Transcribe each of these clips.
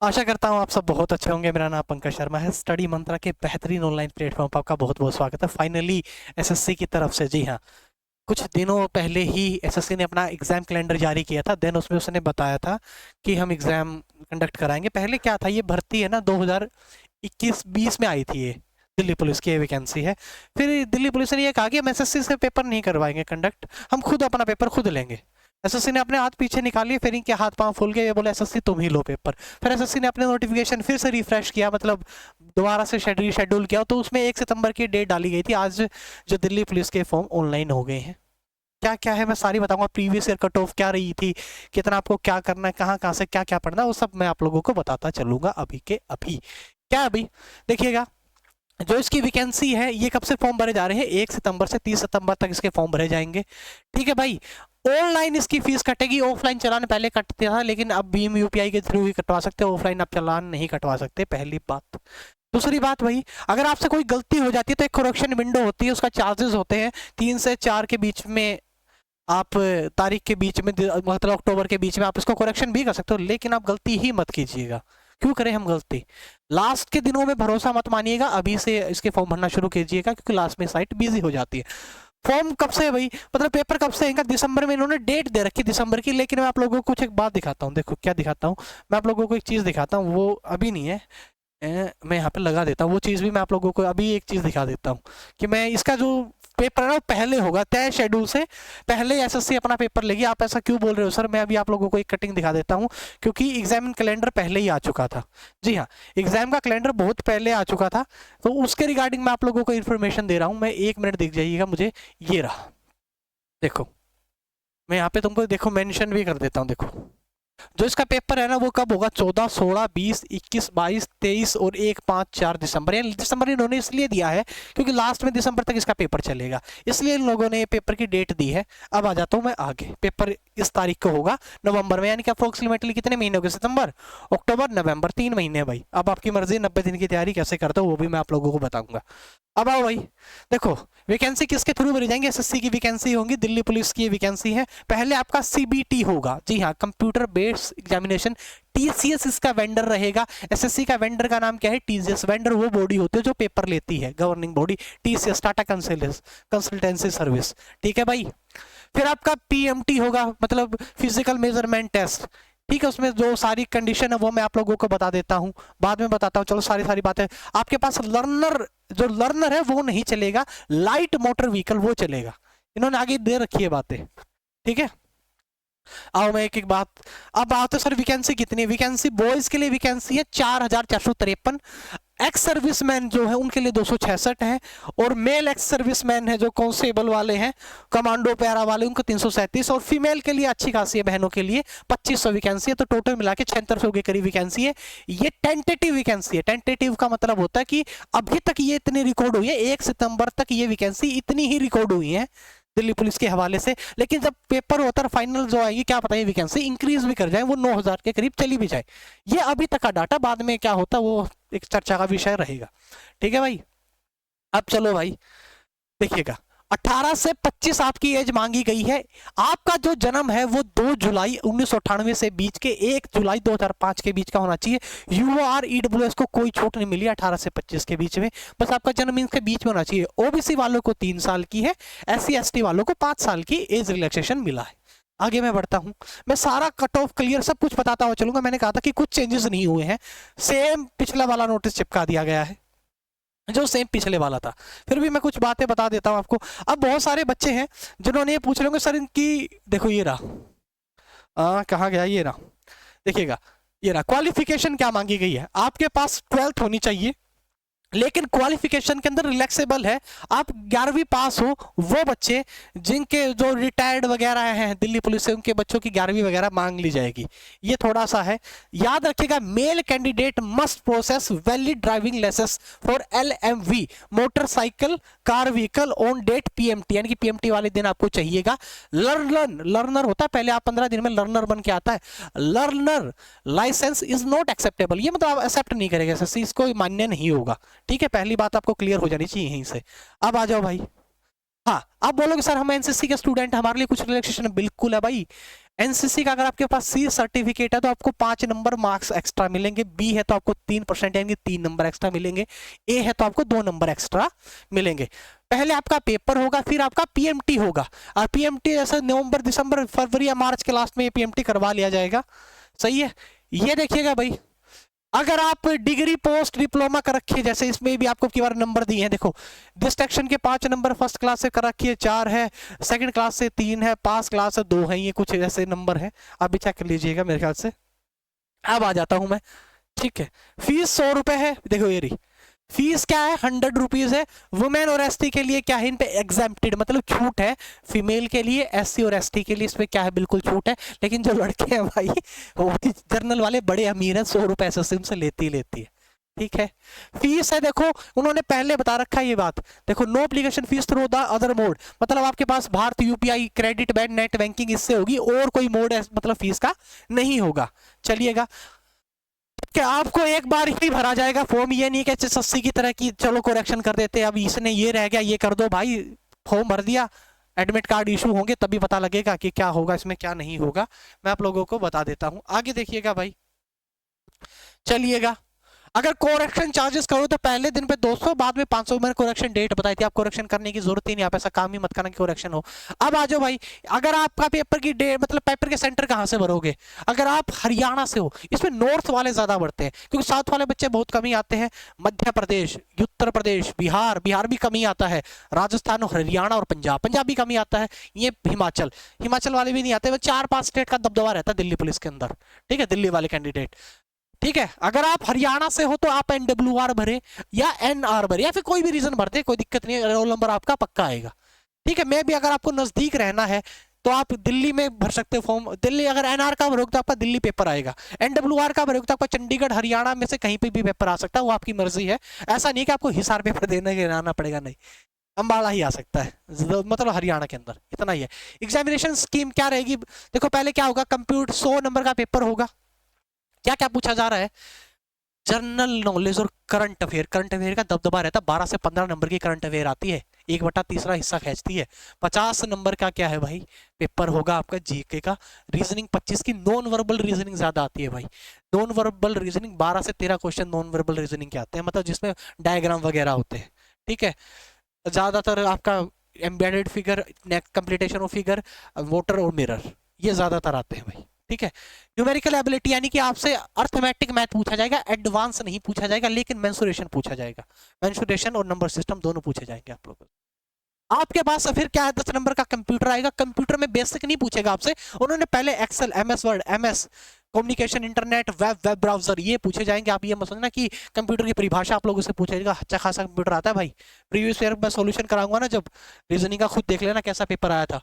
आशा करता हूँ आप सब बहुत अच्छे होंगे। मेरा नाम पंकज शर्मा है। स्टडी मंत्रा के बेहतरीन ऑनलाइन प्लेटफॉर्म पर आपका बहुत बहुत स्वागत है। फाइनली एसएससी की तरफ से, जी हाँ, कुछ दिनों पहले ही एसएससी ने अपना एग्जाम कैलेंडर जारी किया था। देन उसमें उसने बताया था कि हम एग्जाम कंडक्ट कराएंगे। पहले क्या था, ये भर्ती है ना 2021-20 में आई थी, ये दिल्ली पुलिस की वैकेंसी है। फिर दिल्ली पुलिस ने ये कहा कि हम एसएससी से पेपर नहीं करवाएंगे कंडक्ट, हम खुद अपना पेपर खुद लेंगे। एसएससी ने अपने हाथ पीछे निकालिए, फिर इनके हाथ पांव फूल गए। ये बोले एसएससी तुम ही लो पेपर। फिर एसएससी ने अपने नोटिफिकेशन फिर से रिफ्रेश किया, मतलब दोबारा से शेड्यूल किया, तो उसमें 1 सितंबर की डेट डाली गई थी। आज जो दिल्ली पुलिस के फॉर्म ऑनलाइन हो गए हैं। क्या क्या है मैं सारी बताऊंगा। प्रीवियस ईयर कट ऑफ क्या रही थी, कितना आपको क्या करना है, कहाँ कहाँ से क्या क्या पढ़ना है, वो सब मैं आप लोगों को बताता चलूंगा अभी के अभी। क्या अभी देखिएगा, जो इसकी वैकेंसी है, ये कब से फॉर्म भरे जा रहे हैं? 1 सितंबर से 30 सितंबर तक इसके फॉर्म भरे जाएंगे। ठीक है भाई। ऑनलाइन इसकी फीस कटेगी। ऑफलाइन चालान पहले कटते था, लेकिन अब भीम यूपीआई के थ्रू ही कटवा सकते हो। ऑफलाइन आप चालान नहीं कटवा सकते, पहली बात। दूसरी बात भाई, अगर आपसे कोई गलती हो जाती है तो एक करेक्शन विंडो होती है, उसका चार्जेस होते हैं 3 से 4 के बीच में। आप तारीख के बीच में, मतलब अक्टूबर के बीच में आप इसको करेक्शन भी कर सकते हो, लेकिन आप गलती ही मत कीजिएगा। क्यों करें हम गलती? लास्ट के दिनों में भरोसा मत मानिएगा, अभी से इसके फॉर्म भरना शुरू कीजिएगा, क्योंकि लास्ट में साइट बिजी हो जाती है। फॉर्म कब से है भाई, मतलब पेपर कब से आएगा? दिसंबर में इन्होंने डेट दे रखी दिसंबर की। लेकिन मैं आप लोगों को कुछ एक बात दिखाता हूँ, देखो क्या दिखाता हूँ। मैं आप लोगों को एक चीज़ दिखाता हूँ, वो अभी नहीं है। मैं यहाँ पे लगा देता हूँ वो चीज़ भी। मैं आप लोगों को अभी एक चीज़ दिखा देता हूँ कि मैं इसका जो पेपर है ना, वो पहले होगा, तय शेड्यूल से पहले एसएससी अपना पेपर लेगी। आप ऐसा क्यों बोल रहे हो सर? मैं अभी आप लोगों को एक कटिंग दिखा देता हूँ, क्योंकि एग्जाम कैलेंडर पहले ही आ चुका था। जी हाँ, एग्जाम का कैलेंडर बहुत पहले आ चुका था, तो उसके रिगार्डिंग मैं आप लोगों को इन्फॉर्मेशन दे रहा हूँ। मैं 1 मिनट दिख जाइएगा मुझे। ये रहा, देखो। मैं यहाँ पे तुमको देखो मेंशन भी कर देता हूँ, देखो। जो इसका पेपर है ना, वो कब होगा? 14, 16, 20, 21, 22, 23 और 1, 5, 4 दिसंबर। यानी दिसंबर इन्होंने इसलिए दिया है क्योंकि लास्ट में दिसंबर तक इसका पेपर चलेगा, इसलिए इन लोगों ने ये पेपर की डेट दी है। अब आ जाता हूँ मैं आगे। पेपर इस तारीख को होगा नवंबर में, यानी कि अप्रोक्सीमेटली कितने महीने हो गए? सितंबर, अक्टूबर, नवंबर, 3 महीने है भाई। अब आपकी मर्जी, 90 दिन की तैयारी कैसे करते हो वो भी मैं आप लोगों को बताऊंगा। अब आओ भाई, देखो वैकेंसी किसके थ्रू भरी जाएंगे? एसएससी की वैकेंसी होंगी, दिल्ली पुलिस की वैकेंसी है। पहले आपका सीबीटी होगा, जी हाँ, कंप्यूटर बेस्ड एग्जामिनेशन। टीसीएस इसका वेंडर रहेगा। एसएससी का वेंडर का नाम क्या है? टीसीएस। वेंडर वो बॉडी होती है जो पेपर लेती है, governing body. TCS, Tata consultancy service. ठीक है भाई। फिर आपका पीएमटी होगा, मतलब फिजिकल मेजरमेंट टेस्ट। ठीक है, उसमें जो सारी कंडीशन है वो मैं आप लोगों को बता देता हूँ, बाद में बताता हूँ। चलो सारी सारी बातें। आपके पास लर्नर, जो लर्नर है वो नहीं चलेगा, लाइट मोटर व्हीकल वो चलेगा। इन्होंने आगे दे रखी है बातें। ठीक है। आओ मैं एक एक बात। अब बात है सर वैकेंसी कितनी है? वैकेंसी बॉयज के लिए वैकेंसी है 4453। एक्स सर्विसमैन जो है उनके लिए 266 है। और मेल एक्स सर्विसमैन है जो कांस्टेबल वाले हैं, कमांडो पैरा वाले, उनको 337। और फीमेल के लिए अच्छी खासी है, बहनों के लिए 2500 वैकेंसी है। तो टोटल मिला के 7600 के करीब वैकेंसी है। ये टेंटेटिव वैकेंसी है। टेंटेटिव का मतलब होता है कि अभी तक ये इतनी रिकॉर्ड हुई है, 1 सितंबर तक ये वैकेंसी इतनी ही रिकॉर्ड हुई है दिल्ली पुलिस के हवाले से। लेकिन जब पेपर होता है फाइनल जो आएगी, क्या पता ये वैकेंसी इंक्रीज भी कर जाए, वो 9000 के करीब चली भी जाए। ये अभी तक का डाटा, बाद में क्या होता है वो एक चर्चा का विषय रहेगा। ठीक है भाई। अब चलो भाई, देखिएगा, 18 से 25 आपकी एज मांगी गई है। आपका जो जन्म है वो 2 जुलाई 1998 से बीच के 1 जुलाई 2005 के बीच का होना चाहिए। यूआर ईडब्ल्यूएस को कोई छूट नहीं मिली 18 से 25 के बीच में, बस आपका जन्म इनके बीच में होना चाहिए। ओबीसी वालों को 3 साल की है, एससी एसटी वालों को 5 साल की एज रिलैक्सेशन मिला है। आगे मैं बढ़ता हूं, मैं सारा कट ऑफ क्लियर सब कुछ बताता हुआ चलूंगा। मैंने कहा था कि कुछ चेंजेस नहीं हुए हैं, सेम पिछला वाला नोटिस चिपका दिया गया है जो सेम पिछले वाला था। फिर भी मैं कुछ बातें बता देता हूं आपको। अब बहुत सारे बच्चे हैं जिन्होंने ये पूछ रहे होंगे सर इनकी, देखो ये रहा, कहाँ गया? ये रहा, देखिएगा, ये रहा। क्वालिफिकेशन क्या मांगी गई है? आपके पास 12th होनी चाहिए, लेकिन क्वालिफिकेशन के अंदर रिलैक्सेबल है। आप 11वीं पास हो, वो बच्चे जिनके जो रिटायर्ड वगैरह हैं दिल्ली पुलिस से, उनके बच्चों की 11वीं वगैरह मांग ली जाएगी। ये थोड़ा सा है, याद रखिएगा। Male candidate must process valid driving licence for LMV, motorcycle car vehicle on date PMT, यानी कि पीएमटी वाले दिन आपको चाहिएगा। लर्नर होता है, पहले आप 15 दिन में लर्नर बन के आता है। Learner licence is not acceptable, ये मतलब आप एक्सेप्ट नहीं करेगा, इसको मान्य नहीं होगा। ठीक है, पहली बात आपको क्लियर हो जानी चाहिए यहीं से। अब आ जाओ भाई। हाँ, आप बोलोगे सर हम एनसीसी के स्टूडेंट, हमारे लिए कुछ रिलैक्सेशन? बिल्कुल है भाई। एनसीसी का अगर आपके पास सी सर्टिफिकेट है तो आपको 5 नंबर मार्क्स एक्स्ट्रा मिलेंगे, बी है तो आपको 3% यानी 3 नंबर एक्स्ट्रा मिलेंगे, ए है तो आपको 2 नंबर एक्स्ट्रा मिलेंगे। पहले आपका पेपर होगा, फिर आपका पीएमटी होगा, और पीएमटी ऐसे नवंबर दिसंबर फरवरी या मार्च के लास्ट में ये पीएमटी करवा लिया जाएगा। सही है। ये देखिएगा भाई, अगर आप डिग्री पोस्ट डिप्लोमा कर रखिए, जैसे इसमें भी आपको बार नंबर दिए हैं, देखो डिस्ट्रक्शन के 5 नंबर फर्स्ट क्लास से कर रखिए 4 है, सेकंड क्लास से 3 है, पास क्लास से 2 है, ये कुछ ऐसे नंबर है, आप भी चेक कर लीजिएगा मेरे ख्याल से। अब आ जाता हूं मैं, ठीक है। फीस 100 रुपए है, देखो ये रही फीस क्या है, 100 रुपीज है। वुमेन और एसटी के लिए क्या है, इन पे एग्जेम्प्टेड मतलब छूट है, फीमेल के लिए, एससी और एसटी के लिए इस पे क्या है, बिल्कुल छूट है। लेकिन जो लड़के हैं भाई, वो जर्नल वाले बड़े अमीर हैं, 100 रुपए एसएससी से लेती है। ठीक है। फीस है, देखो उन्होंने पहले बता रखा है ये बात, देखो no application fee through the other mode, मतलब आपके पास Bharat UPI, credit bank, net banking इससे होगी, और कोई मोड मतलब फीस का नहीं होगा। चलिएगा, कि आपको एक बार ही भरा जाएगा फॉर्म, ये नहीं कि एसएससी की तरह की चलो करेक्शन कर देते, अब इसने ये रह गया ये कर दो, भाई फॉर्म भर दिया, एडमिट कार्ड इशू होंगे तभी पता लगेगा कि क्या होगा इसमें क्या नहीं होगा। मैं आप लोगों को बता देता हूं, आगे देखिएगा भाई। चलिएगा, अगर कोरेक्शन चार्जेस करो तो पहले दिन पे 200, बाद में 500। मैंने कोरेक्शन डेट बताई थी, आप कोरेक्शन करने की जरूरत ही नहीं, आप ऐसा काम ही मत करना कि कोरेक्शन हो। अब आ जाओ भाई, अगर आपका पेपर की डेट मतलब पेपर के सेंटर कहां से भरोगे, अगर आप हरियाणा से हो, इसमें नॉर्थ वाले ज्यादा बढ़ते हैं क्योंकि साउथ वाले बच्चे बहुत कम ही आते हैं। मध्य प्रदेश, उत्तर प्रदेश, बिहार भी कम ही आता है, राजस्थान और हरियाणा और पंजाब भी कम ही आता है, ये हिमाचल वाले भी नहीं आते। 4-5 स्टेट का दबदबा रहता है दिल्ली पुलिस के अंदर, ठीक है, दिल्ली वाले कैंडिडेट। ठीक है, अगर आप हरियाणा से हो तो आप एनडब्ल्यूआर भरे या एनआर भरे या फिर कोई भी रीजन भरते, कोई दिक्कत नहीं है, रोल नंबर आपका पक्का आएगा। ठीक है, मैं भी अगर आपको नजदीक रहना है तो आप दिल्ली में भर सकते हो फॉर्म, दिल्ली अगर एनआर का भरोगे तो आपका दिल्ली पेपर आएगा, एनडब्ल्यूआर का भरोगे तो आपका चंडीगढ़ हरियाणा में से कहीं पे भी पेपर आ सकता है, वो आपकी मर्जी है। ऐसा नहीं कि आपको हिसार पेपर देने के आना पड़ेगा, नहीं, अंबाला ही आ सकता है, मतलब हरियाणा के अंदर, इतना ही है। एग्जामिनेशन स्कीम क्या रहेगी, देखो पहले क्या होगा, कंप्यूटर 100 नंबर का पेपर होगा। क्या क्या पूछा जा रहा है, जनरल नॉलेज और करंट अफेयर का दबदबा रहता है, 12 से 15 नंबर की करंट अफेयर आती है, 1/3 हिस्सा खींचती है। 50 नंबर का क्या है भाई, पेपर होगा आपका जीके का। रीजनिंग 25 की, नॉन वर्बल रीजनिंग ज्यादा आती है भाई, नॉन वर्बल रीजनिंग 12 से 13 क्वेश्चन नॉन वर्बल रीजनिंग के आते हैं, मतलब जिसमें डायग्राम वगैरह होते हैं। ठीक है, ज्यादातर आपका embedded figure, completion of figure, voter और मिरर, ये ज्यादातर आते हैं भाई। ठीक है, न्यूमेरिकल एबिलिटी यानी कि आपसे अर्थमेटिक मैथ पूछा जाएगा, एडवांस नहीं पूछा जाएगा, लेकिन मेंसुरेशन पूछा जाएगा, मेंसुरेशन और नंबर सिस्टम दोनों पूछे जाएंगे आप लोगों को। आपके पास फिर क्या है, 10 नंबर का कंप्यूटर आएगा। कंप्यूटर में बेसिक नहीं पूछेगा आपसे, उन्होंने पहले Excel, MS Word, MS communication, internet, web browser ये पूछे जाएंगे। आप ये मत समझना कि कंप्यूटर की परिभाषा आप लोगों से पूछेगा, अच्छा खासा कंप्यूटर आता है भाई, प्रीवियस ईयर में सॉल्यूशन कराऊंगा ना जब रीजनिंग का, खुद देख लेना कैसा पेपर आया था।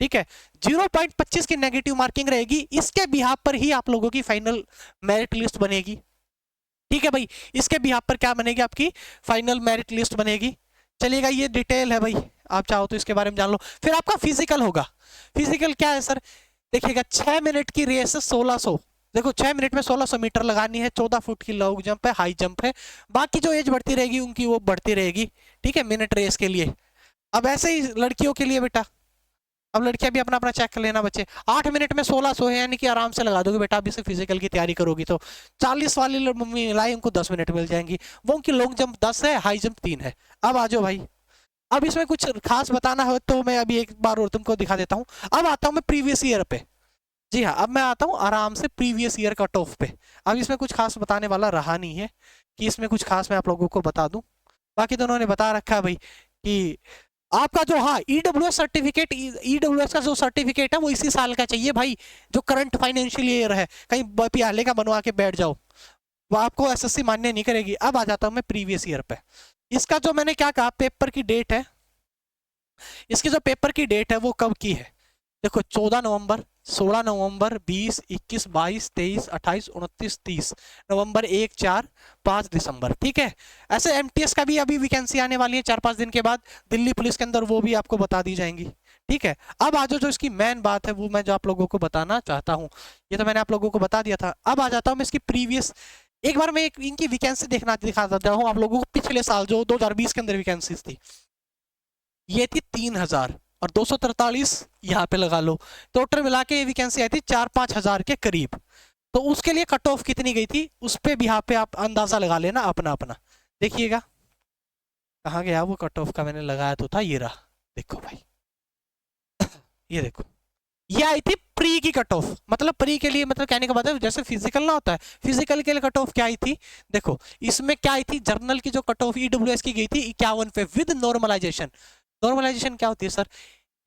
ठीक है, 0.25 की नेगेटिव मार्किंग रहेगी, इसके बिहाफ पर ही आप लोगों की फाइनल मेरिट लिस्ट बनेगी। ठीक है भाई, इसके बिहाफ पर क्या बनेगी, आपकी फाइनल मेरिट लिस्ट बनेगी। चलिएगा, ये डिटेल है भाई, आप चाहो तो इसके बारे में जान लो। फिर आपका फिजिकल होगा। फिजिकल क्या है सर, देखिएगा 6 मिनट की रेस है, 1600, देखो 6 मिनट में 1600 मीटर लगानी है, 14 फुट की लॉन्ग जंप है, हाई जंप है, बाकी जो एज बढ़ती रहेगी उनकी वो बढ़ती रहेगी। ठीक है, मिनट रेस के लिए। अब ऐसे ही लड़कियों के लिए बेटा, अब लड़कियां भी अपना अपना चेक कर लेना बच्चे, 8 मिनट में 1600 है, यानी कि आराम से लगा दोगे बेटा। अभी से फिजिकल की तैयारी करोगी तो 40 वाली मिलाई उनको 10 मिनट मिल जाएंगी, वो उनकी लॉन्ग जंप 10 है, हाई जंप 3 है। अब आ जाओ भाई, अब इसमें कुछ खास बताना हो तो मैं अभी एक बार और तुमको दिखा देता हूँ। अब आता हूँ मैं प्रीवियस ईयर पे, जी हाँ, अब मैं आता हूँ आराम से प्रीवियस ईयर कट ऑफ पे। अब इसमें कुछ खास बताने वाला रहा नहीं है कि इसमें कुछ खास मैं आप लोगों को बता दूं, बाकी तो उन्होंने बता रखा है भाई कि आपका जो, हाँ, ईडब्ल्यूएस सर्टिफिकेट, ईडब्ल्यूएस का जो सर्टिफिकेट है वो इसी साल का चाहिए भाई, जो करंट फाइनेंशियल ईयर है, कहीं पहले का बनवा के बैठ जाओ, वो आपको एसएससी मान्य नहीं करेगी। अब आ जाता हूं मैं प्रीवियस ईयर पे। इसका जो मैंने क्या कहा, पेपर की डेट है, इसकी जो पेपर की डेट है वो कब की है, देखो 14 नवंबर, 16 नवंबर, 20, 21, 22, 23, 28, 29, 30 नवंबर, 1, 4, 5 दिसंबर। ठीक है, ऐसे एमटीएस का भी अभी वैकेंसी आने वाली है 4-5 दिन के बाद दिल्ली पुलिस के अंदर, वो भी आपको बता दी जाएंगी। ठीक है, अब आज जो इसकी मेन बात है वो मैं जो आप लोगों को बताना चाहता हूँ, ये तो मैंने आप लोगों को बता दिया था। अब आ जाता हूँ मैं इसकी प्रीवियस, एक बार मैं इनकी वैकेंसी दिखा देता हूँ आप लोगों को। पिछले साल जो 2020 के अंदर वैकेंसीज थी, ये थी 3000, और 243 यहाँ पे लगा लो, टोटल मिला के वैकेंसी आई थी 4-5 हजार के करीब। तो उसके लिए कट ऑफ कितनी गई थी उस पे भी यहाँ पे आप अंदाजा लगा लेना अपना अपना। देखिएगा कहाँ गया वो कट ऑफ का, मैंने लगाया तो था, ये रहा, देखो भाई ये देखो, ये आई थी प्री की कट ऑफ। मतलब प्री के लिए मतलब कहने का मतलब जैसे फिजिकल ना होता है, फिजिकल के लिए कट ऑफ क्या आई थी, देखो इसमें क्या आई थी, जर्नल की जो कट ऑफ ईडब्ल्यूएस की गई थी 51 पे विद नॉर्मलाइजेशन। नॉर्मलाइजेशन क्या होती है सर,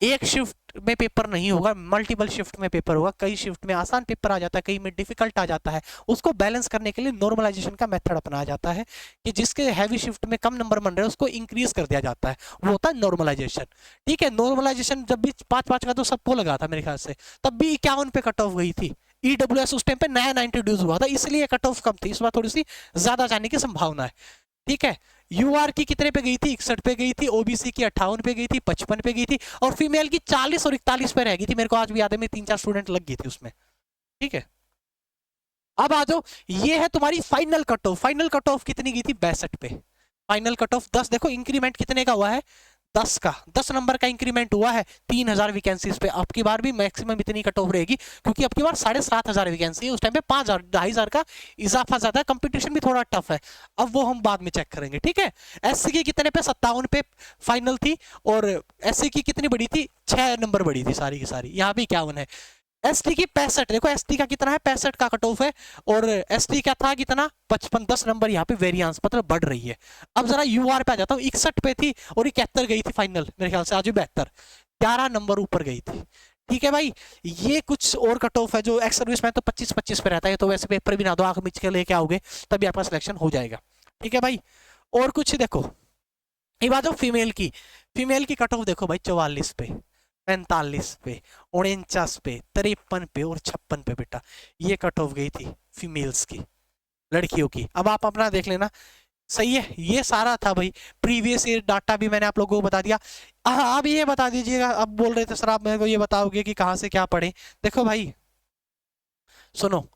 एक शिफ्ट में पेपर नहीं होगा, मल्टीपल शिफ्ट में पेपर होगा, कई शिफ्ट में आसान पेपर आ जाता है, कई में डिफिकल्ट आ जाता है, उसको बैलेंस करने के लिए नॉर्मलाइजेशन का मेथड अपनाया जाता है कि जिसके हैवी शिफ्ट में कम नंबर बन रहे हैं उसको इंक्रीज कर दिया जाता है, वो होता है नॉर्मलाइजेशन। ठीक है, नॉर्मलाइजेशन जब भी 5-5 का तो सबको लगा था मेरे ख्याल से, तब भी 51 पे कट ऑफ गई थी। ईडब्ल्यूएस उस टाइम पे नया इंट्रोड्यूस हुआ था, इसलिए कट ऑफ कम थी, इस बार थोड़ी सी ज्यादा जाने की संभावना है। ठीक है, यूआर की कितने पे गई थी, 61 पे गई थी, ओबीसी की 58 पे गई थी, 55 पे गई थी, और फीमेल की 40 और 41 पे रह गई थी, मेरे को आज भी याद है, मैं 3-4 स्टूडेंट लग गई थी उसमें। ठीक है, अब आ जाओ, ये है तुम्हारी final cut off. Final cut off कितनी गई थी, 62 पे। फाइनल कट ऑफ 10, देखो इंक्रीमेंट कितने का हुआ है, 10 का, 10 नंबर का इंक्रीमेंट हुआ है 3000 वैकेंसीज पे। अब की बार भी मैक्सिमम इतनी कट ऑफ रहेगी, क्योंकि अब की बार 7500 वैकेंसी है, उस टाइम पे 5000 2500 का इजाफा ज्यादा है, कंपटीशन भी थोड़ा टफ है, अब वो हम बाद में चेक करेंगे। ठीक है, एससी की कितने पे, 57 पे फाइनल थी, और एससी की कितनी बड़ी थी, 6 नंबर बड़ी थी सारी की सारी, यहाँ भी 51 है। एसटी की 65, देखो एसटी का कितना है, 65 का कट ऑफ है, और एसटी का था कितना, 55, 10 नंबर यहाँ पे वेरिएंस मतलब बढ़ रही है। अब जरा यूआर पे आ जाता हूँ, 61 पे थी और 71 गई थी फाइनल, मेरे ख्याल से आज 72, 11 नंबर ऊपर गई थी। ठीक है भाई, ये कुछ और कट ऑफ है जो एक्स सर्विस में तो 25-25 पे रहता है, तो वैसे पेपर भी ना दो, आंख मिच के लेके आओगे तभी आपका सिलेक्शन हो जाएगा। ठीक है भाई, और कुछ देखो, ये बात हो फीमेल की, फीमेल की कट ऑफ देखो भाई, 44 पे, 45 पे, 49 पे, 53 पे और 56 पे बेटा, ये कट ऑफ गई थी फीमेल्स की, लड़कियों की। अब आप अपना देख लेना, सही है, ये सारा था भाई, प्रीवियस ईयर डाटा भी मैंने आप लोगों को बता दिया। हाँ, आप ये बता दीजिएगा, अब बोल रहे थे सर आप मेरे को ये बताओगे कि कहाँ से क्या पढ़े। देखो भाई सुनो,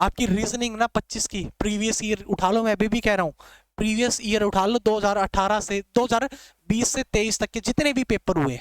आपकी रीजनिंग ना 25 की प्रीवियस ईयर उठा लो, मैं अभी भी कह रहा हूँ प्रीवियस ईयर उठा लो, 2018 से 2020 से 23 तक के जितने भी पेपर हुए,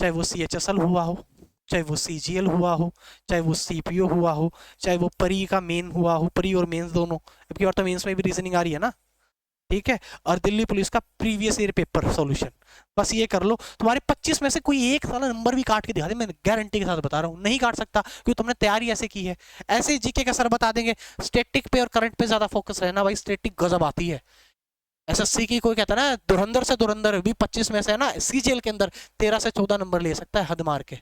चाहे वो CHSL हुआ हो, चाहे वो CGL हुआ हो, चाहे वो CPO हुआ हो, चाहे वो परी का मेन हुआ हो, परी और मेंस दोनों, अब की बार तो मेंस में भी रीजनिंग आ रही है ना। ठीक है, और दिल्ली पुलिस का प्रीवियस ईयर पेपर सॉल्यूशन, बस ये कर लो, तुम्हारे 25 में से कोई एक साला नंबर भी काट के दिखा दे, मैं गारंटी के साथ बता रहा हूँ, नहीं काट सकता क्योंकि तुमने तैयारी ऐसे की है। ऐसे जीके का सर बता देंगे, स्टैटिक पे और करंट पे ज्यादा फोकस रहना भाई, स्टैटिक गजब आती है। एसएससी की कोई कहता है ना धुरंधर से धुरंधर भी 25 में से है ना, सीजीएल के अंदर 13 से 14 नंबर ले सकता है हद मार के,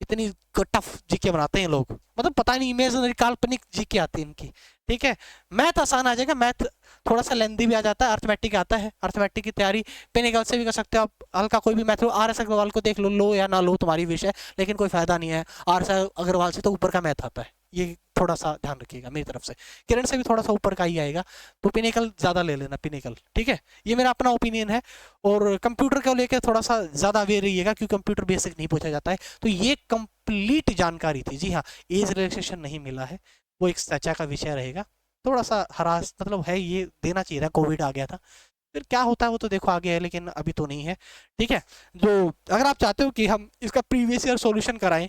इतनी टफ जीके बनाते हैं लोग, मतलब पता नहीं इमेजिनरी काल्पनिक जीके आती है इनकी। ठीक है, मैथ आसान आ जाएगा, मैथ थोड़ा सा लेंदी भी आ जाता है, अर्थमेटिक आता है, अर्थमेटिक की तैयारी पिनिकल से भी कर सकते हो आप, हल्का कोई भी मैथ आर एस अग्रवाल को देख लो या ना लो तुम्हारी विषय, लेकिन कोई फायदा नहीं है, आर एस अग्रवाल से तो ऊपर का मैथ आता है, ये थोड़ा सा ध्यान रखिएगा मेरी तरफ से, किरण से भी थोड़ा सा ऊपर का ही आएगा, तो पिनिकल ज्यादा ले लेना, पिनिकल। ठीक है, ये मेरा अपना ओपिनियन है, और कंप्यूटर को लेकर थोड़ा सा ज्यादा अवेयर रहिएगा क्योंकि कंप्यूटर बेसिक नहीं पूछा जाता है। तो ये कंप्लीट जानकारी थी, जी हाँ, एज रिलैक्सेशन नहीं मिला है, वो एक चर्चा का विषय रहेगा, थोड़ा सा हरास मतलब है, ये देना चाहिए था, कोविड आ गया था, फिर क्या होता है वो तो देखो आगे है, लेकिन अभी तो नहीं है। ठीक है, जो अगर आप चाहते हो कि हम इसका प्रीवियस ईयर सॉल्यूशन कराएं,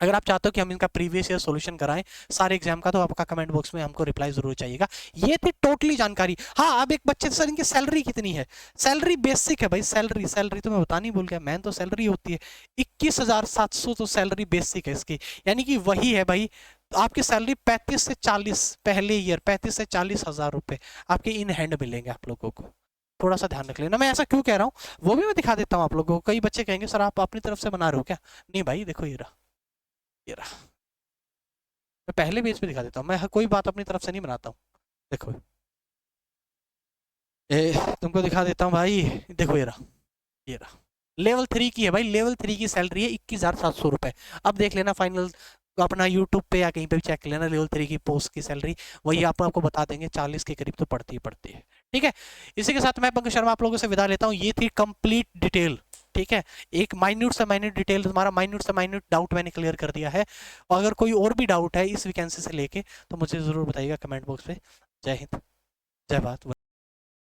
अगर आप चाहते हो कि हम इनका प्रीवियस ईयर सॉल्यूशन कराएं सारे एग्जाम का, तो आपका कमेंट बॉक्स में हमको रिप्लाई जरूर चाहिएगा। ये थी टोटली जानकारी। हाँ, अब एक बच्चे सर इनकी सैलरी कितनी है, सैलरी बेसिक है भाई, सैलरी सैलरी तो मैं बता नहीं भूल गया, मैन तो सैलरी होती है 21,700, तो सैलरी बेसिक है इसकी, यानी कि वही है भाई, आपकी सैलरी 35 से 40 पहले ईयर 35 से 40,000 रुपए आपके इन हैंड मिलेंगे आप लोगों को, थोड़ा सा ध्यान रख लेना। मैं ऐसा क्यों कह रहा हूँ वो भी मैं दिखा देता हूँ आप लोगों को, कई बच्चे कहेंगे सर आप अपनी तरफ से बना रहे हो क्या, नहीं भाई देखो ये रहा, ये रहा, मैं पहले पेज पे दिखा देता हूँ, मैं कोई बात अपनी तरफ से नहीं बनाता हूँ, देखो तुमको दिखा देता हूँ भाई, देखो ये रहा, ये रहा, लेवल 3 की है भाई, लेवल 3 की सैलरी है 21,700 रुपए। अब देख लेना फाइनल अपना यूट्यूब पे या कहीं पे भी चेक कर लेना, लेवल 3 की पोस्ट की सैलरी वही आपको बता देंगे, 40 के करीब तो पड़ती ही पड़ती है। ठीक है, इसी के साथ मैं पंकज शर्मा आप लोगों से विदा लेता हूँ, ये थी कंप्लीट डिटेल। ठीक है, एक माइन्यूट से माइन्यूट डिटेल, तुम्हारा माइन्यूट से माइन्यूट डाउट मैंने क्लियर कर दिया है, और अगर कोई और भी डाउट है इस वैकेंसी से लेके तो मुझे जरूर बताइएगा कमेंट बॉक्स पे। जय हिंद, जय भारत।